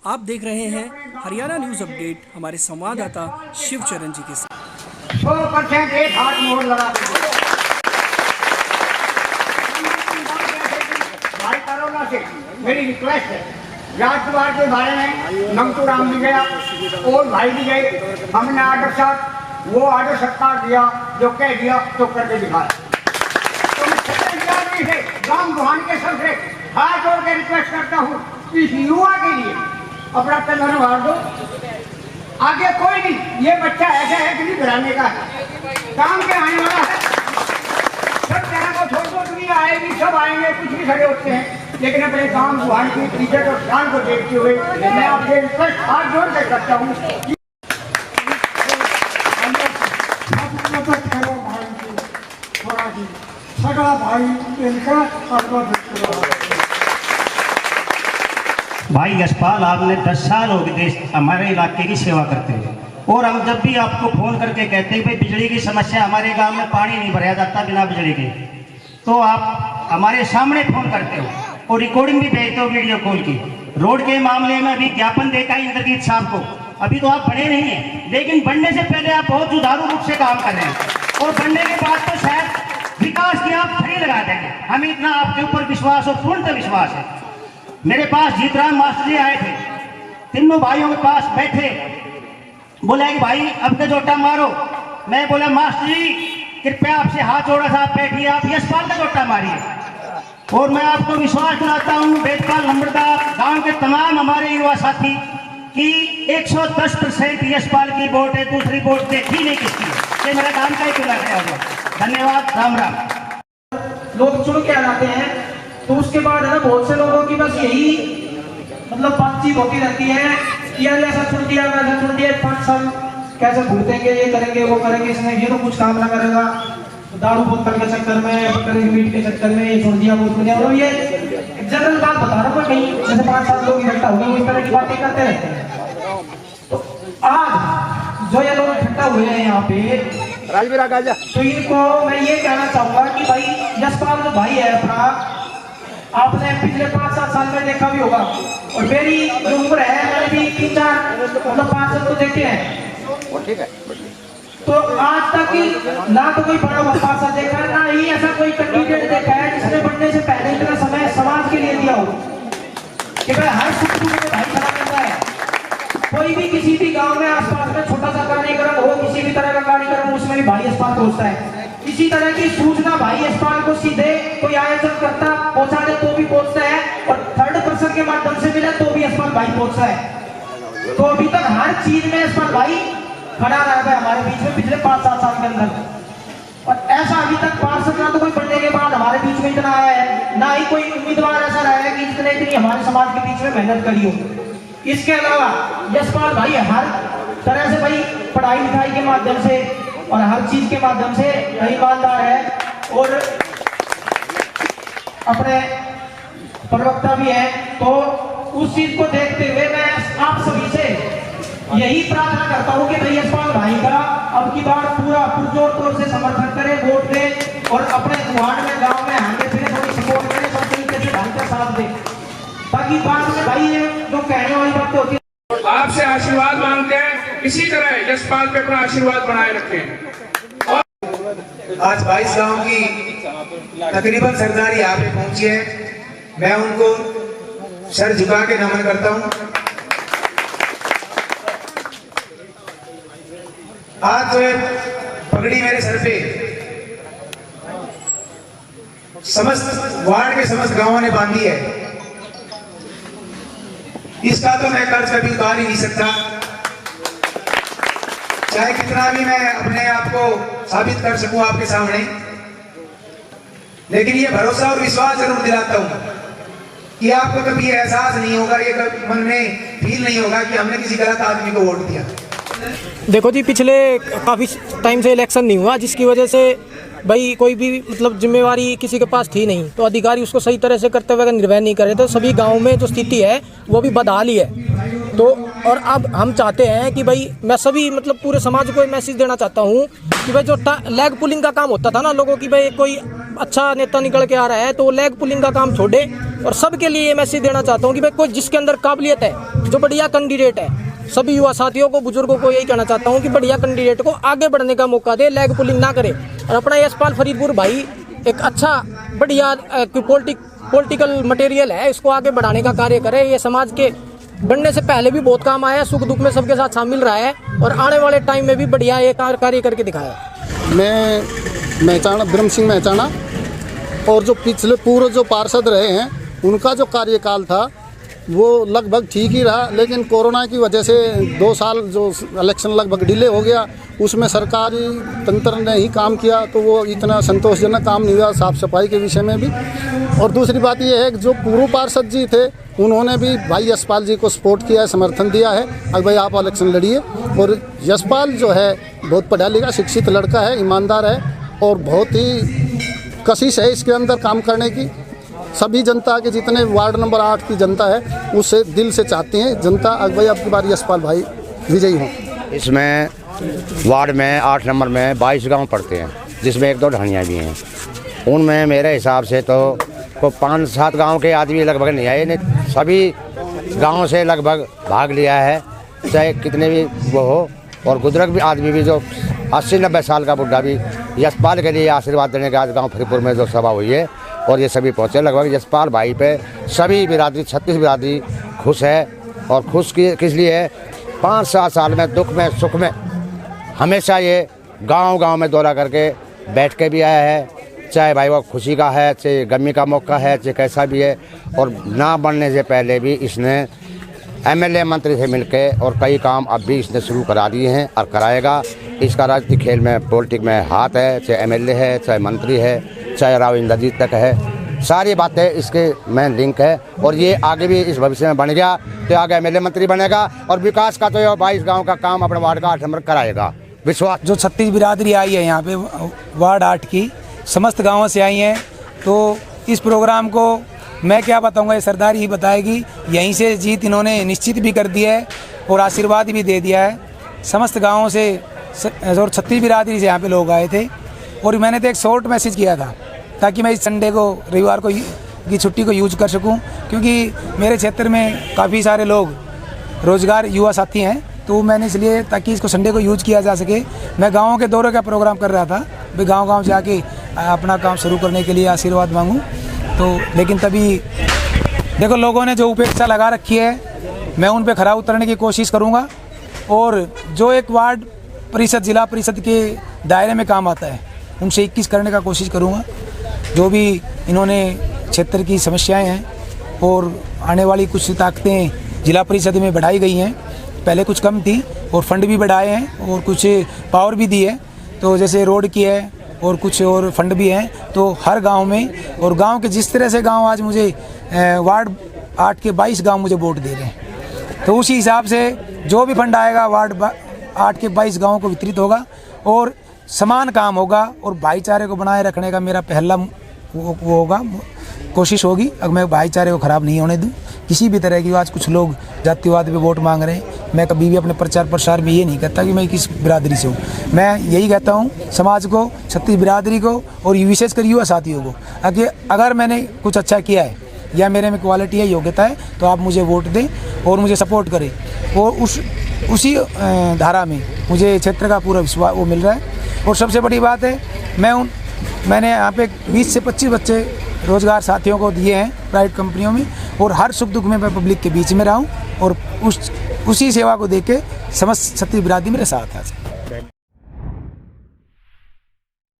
आप देख रहे हैं हरियाणा न्यूज़ अपडेट हमारे संवाददाता शिवचरण जी के साथ। 100% एक हाथ मोड़ लगा दीजिए भाई करोना से। मेरी रिक्वेस्ट है, राजद्वार के बारे में नमतू राम भी गया और भाई भी गए। हमने आर्डर साथ वो आर्डर सत्कार दिया, जो कह दिया तो करके दिखाया। तो मैं छत्तीसगढ़ से गांव गुहान के सबसे हाथ जोड़ के रिक्वेस्ट करता हूँ, इस युवा के लिए अपना तन मार दो। आगे कोई नहीं, ये बच्चा ऐसा है कि नहीं घराने का है, काम के आने वाला है। सब तरह को छोड़ दो, दुनिया आएगी, सब आएंगे, कुछ भी खड़े होते हैं, लेकिन अपने काम गुहान की इज्जत और शान को देखते हुए मैं आपसे रिक्वेस्ट हाथ जोड़ के करता हूँ। सगला भाई भाई यशपाल, आपने 10 साल हो गए हमारे इलाके की सेवा करते हैं, और हम जब भी आपको फोन करके कहते हैं भाई बिजली की समस्या, हमारे गांव में पानी नहीं भराया जाता बिना बिजली के, तो आप हमारे सामने फोन करते हो और रिकॉर्डिंग भी भेजते हो वीडियो कॉल की। रोड के मामले में अभी ज्ञापन देखा है इंद्रजीत साहब को, अभी तो आप बने नहीं हैं, लेकिन बनने से पहले आप बहुत सुचारू रूप से काम कर रहे हैं, और बनने के बाद तो शायद विकास की आप खड़ी लगा देंगे। हमें इतना आपके ऊपर विश्वास और पूर्णतः विश्वास है। मेरे पास जीतराम मास्टर जी आए थे, तीनों भाइयों के पास बैठे, बोला कि भाई अब के जोटा मारो। मैं बोला मास्टर जी कृपया आपसे हाथ जोड़ा सा, आप बैठिए, आप यशपाल का जोटा मारिए। और मैं आपको विश्वास दिलाता हूँ वेदपाल नंबरदार गांव के तमाम हमारे युवा साथी कि 110% यशपाल की वोट है, दूसरी वोट देखी नहीं किसकी है। ये मेरा काम का ही चुना गया होगा। धन्यवाद, राम राम। लोग चुन के आ जाते हैं, तो उसके बाद है ना बहुत से लोगों की बस यही मतलब बातचीत होती रहती है कि यार ऐसा चुन दिया, वैसा चुन दिया, 5 साल कैसे भूलतेंगे, ये करेंगे वो करेंगे, इसने ये तो कुछ काम ना करेगा, दारू बोतल के चक्कर में, बकरे की मीट के चक्कर में ये छोड़ दिया, वो छोड़ दिया। और ये जनरल बात बता रहा हूँ, कहीं जैसे 5-7 लोग इकट्ठा हो गए इस तरह की बातें करते रहते हैं। तो आज जो ये लोग इकट्ठा हुए हैं यहाँ पे, तो इनको मैं ये कहना चाहूंगा कि भाई यशपाल जो भाई है अपना, आपने पिछले 5-7 साल में देखा भी होगा, और मेरी जो उम्र है मैंने भी 3-4 मतलब 5 साल तो देखे हैं। ठीक है, तो आज तक ना तो कोई बड़ा वफा सा देखा, ना ही ऐसा कोई कैंडिडेट देखा है जिसने बनने से पहले इतना समय समाज के लिए दिया हो कि भाई हर सुख दुख में भाई खड़ा करता है। कोई भी किसी भी गांव में आसपास में छोटा सा कार्यक्रम हो, किसी भी तरह का कार्यक्रम, उसमें भी भाई यशपाल पहुंचता है। इसी तरह की सूचना भाई यशपाल को सीधे कोई आयोजन करता पहुंचा दे तो भी पहुंचता है, और थर्ड पर्सन के माध्यम से मिले तो भी यशपाल भाई पहुंचता है। तो अभी तक हर चीज में यशपाल भाई खड़ा रहा है हमारे बीच में पिछले 5-7 साल के अंदर, और ऐसा अभी तक 5 साल तो कोई बनने के बाद हमारे बीच में इतना आया है, ना ही कोई उम्मीदवार ऐसा रहा है कि जिसने इतनी हमारे समाज के बीच में मेहनत करी हो। इसके अलावा यशपाल भाई हर तरह से भाई पढ़ाई लिखाई के माध्यम से और हर चीज के माध्यम से ईमानदार है, और अपने प्रवक्ता भी है। तो उस चीज को देखते हुए मैं आप सभी से यही प्रार्थना करता हूँ कि भाई यशपाल भाई का अब की बार पूरा पुरजोर तौर से समर्थन करें, वोट दें, और अपने वार्ड में गांव में आगे फिर थोड़ी सपोर्ट करें, सब तरीके से ढंग का साथ दें, ताकि बाद में भाई ये जो कहने वाली बातें होती है। आपसे आशीर्वाद मांगते हैं, इसी तरह यशपाल पे अपना आशीर्वाद बनाए रखें। आज 22 गांव की तकरीबन सरदार यहाँ पे पहुंची है, मैं उनको सर झुका के नमन करता हूं। आज जो है पगड़ी मेरे सर पे समस्त वार्ड के समस्त गांवों ने बांधी है, इसका तो मैं कर्ज कभी उतार ही नहीं सकता, चाहे कितना भी मैं अपने आप को साबित कर सकूं आपके सामने। लेकिन ये भरोसा और विश्वास जरूर दिलाता हूं कि आपको कभी ये एहसास नहीं होगा, ये कभी मन में फील नहीं होगा कि हमने किसी गलत आदमी को वोट दिया। देखो जी, पिछले काफ़ी टाइम से इलेक्शन नहीं हुआ, जिसकी वजह से भाई कोई भी मतलब जिम्मेवारी किसी के पास थी नहीं, तो अधिकारी उसको सही तरह से करते हुए निर्वहन नहीं कर रहे, तो सभी गांव में जो स्थिति है वो भी बदहाली है। तो और अब हम चाहते हैं कि भाई मैं सभी मतलब पूरे समाज को मैसेज देना चाहता हूँ कि भाई जो लेग पुलिंग का काम होता था ना लोगों की, भाई कोई अच्छा नेता निकल के आ रहा है तो वो लेग पुलिंग का काम छोड़े और सबके लिए ये मैसेज देना चाहता हूँ कि भाई कोई जिसके अंदर काबिलियत है, जो बढ़िया कैंडिडेट है, सभी युवा साथियों को, बुजुर्गों को यही कहना चाहता हूँ कि बढ़िया कैंडिडेट को आगे बढ़ने का मौका दे, लेग पुलिंग ना करे। और अपना यशपाल फरीदपुर भाई एक अच्छा बढ़िया पॉलिटिकल मटेरियल है, इसको आगे बढ़ाने का कार्य करे। ये समाज के बनने से पहले भी बहुत काम आया, सुख दुख में सबके साथ शामिल रहा है और आने वाले टाइम में भी बढ़िया ये कार्य करके दिखाया। मैं मेहचाना, ब्रह्म सिंह मेहचाना, और जो पिछले पूर्व जो पार्षद रहे हैं उनका जो कार्यकाल था वो लगभग ठीक ही रहा, लेकिन कोरोना की वजह से 2 साल जो इलेक्शन लगभग डिले हो गया, उसमें सरकारी तंत्र ने ही काम किया तो वो इतना संतोषजनक काम नहीं हुआ साफ़ सफाई के विषय में भी। और दूसरी बात ये है कि जो पूर्व पार्षद जी थे उन्होंने भी भाई यशपाल जी को सपोर्ट किया है, समर्थन दिया है, अब भाई आप इलेक्शन लड़िए। और यशपाल जो है बहुत पढ़ा लिखा शिक्षित लड़का है, ईमानदार है और बहुत ही कशिश है इसके अंदर काम करने की। सभी जनता के जितने वार्ड नंबर 8 की जनता है उससे दिल से चाहती हैं जनता अब भाई अब की बार यशपाल भाई विजयी हों। इसमें वार्ड में 8 नंबर में 22 गांव पड़ते हैं, जिसमें 1-2 ढाणियाँ भी हैं। उनमें मेरे हिसाब से तो को 5-7 गांव के आदमी लगभग नहीं आए, नहीं सभी गांव से लगभग भाग लिया है, चाहे कितने भी वो हो। और बुजुर्ग भी आदमी भी जो 80-90 साल का बुढ़ा भी यशपाल के लिए आशीर्वाद देने के आज गाँव फरीदपुर में जो सभा हुई है और ये सभी पहुँचे। लगभग यशपाल भाई पे सभी बिरादरी 36 बिरादरी खुश है। और खुश किस लिए है, 5-7 साल में दुख में सुख में हमेशा ये गांव में दौरा करके बैठ के भी आया है, चाहे भाई वो खुशी का है, चाहे गमी का मौका है, चाहे कैसा भी है। और ना बनने से पहले भी इसने एमएलए मंत्री से मिलके और कई काम अब भी इसने शुरू करा दिए हैं और कराएगा। इसका राजनीतिक खेल में पॉलिटिक्स में हाथ है, चाहे एमएलए है, चाहे मंत्री है, चाहे राव इंद्रजीत तक है, सारी बातें इसके में लिंक है। और ये आगे भी इस भविष्य में बन गया तो आगे एमएलए मंत्री बनेगा और विकास का तो ये 22 गाँव का काम अपने वार्ड का 8 नंबर कराएगा, विश्वास। जो 36 बिरादरी आई है यहाँ पे वार्ड 8 की, समस्त गाँवों से आई हैं, तो इस प्रोग्राम को मैं क्या बताऊंगा, ये सरदार ही बताएगी। यहीं से जीत इन्होंने निश्चित भी कर दिया है और आशीर्वाद भी दे दिया है। समस्त गाँवों से और 36 बिरादरी से यहाँ पे लोग आए थे और मैंने तो एक शॉर्ट मैसेज किया था ताकि मैं इस संडे को, रविवार को की छुट्टी को यूज कर सकूं, क्योंकि मेरे क्षेत्र में काफ़ी सारे लोग रोजगार युवा साथी हैं, तो मैंने इसलिए ताकि इसको संडे को यूज किया जा सके मैं गाँवों के दौरे का प्रोग्राम कर रहा था, भाई गाँव जाके अपना काम शुरू करने के लिए आशीर्वाद मांगूँ। तो लेकिन तभी देखो लोगों ने जो उपेक्षा लगा रखी है, मैं उन पे खरा उतरने की कोशिश करूँगा और जो एक वार्ड परिषद, जिला परिषद के दायरे में काम आता है, उनसे 21 करने का कोशिश करूँगा। जो भी इन्होंने क्षेत्र की समस्याएं हैं और आने वाली कुछ ताकतें जिला परिषद में बढ़ाई गई हैं, पहले कुछ कम थी और फंड भी बढ़ाए हैं और कुछ पावर भी दी है, तो जैसे रोड की है और कुछ और फंड भी हैं, तो हर गांव में और गांव के जिस तरह से गांव आज मुझे वार्ड 8 के 22 गांव मुझे वोट दे रहे हैं, तो उसी हिसाब से जो भी फंड आएगा वार्ड 8 के 22 गाँव को वितरित होगा और समान काम होगा और भाईचारे को बनाए रखने का मेरा पहला वो होगा, कोशिश होगी। अगर मैं भाईचारे को ख़राब नहीं होने दूं किसी भी तरह की। आज कुछ लोग जातिवाद पे वोट मांग रहे हैं, मैं कभी भी अपने प्रचार प्रसार में ये नहीं कहता कि मैं किस बिरादरी से हूँ, मैं यही कहता हूँ समाज को, 36 बिरादरी को और विशेषकर युवा साथियों को, अगर मैंने कुछ अच्छा किया है या मेरे में क्वालिटी है, योग्यता है, तो आप मुझे वोट दें और मुझे सपोर्ट करें। और उसी धारा में मुझे क्षेत्र का पूरा विश्वास वो मिल रहा है। और सबसे बड़ी बात है, मैंने यहाँ पे 20 से 25 बच्चे रोज़गार साथियों को दिए हैं प्राइवेट कंपनियों में, और हर सुख दुख में मैं पब्लिक के बीच में रहा हूँ और उसी सेवा को देख के समस्त 36 बिरादरी मेरे साथ है।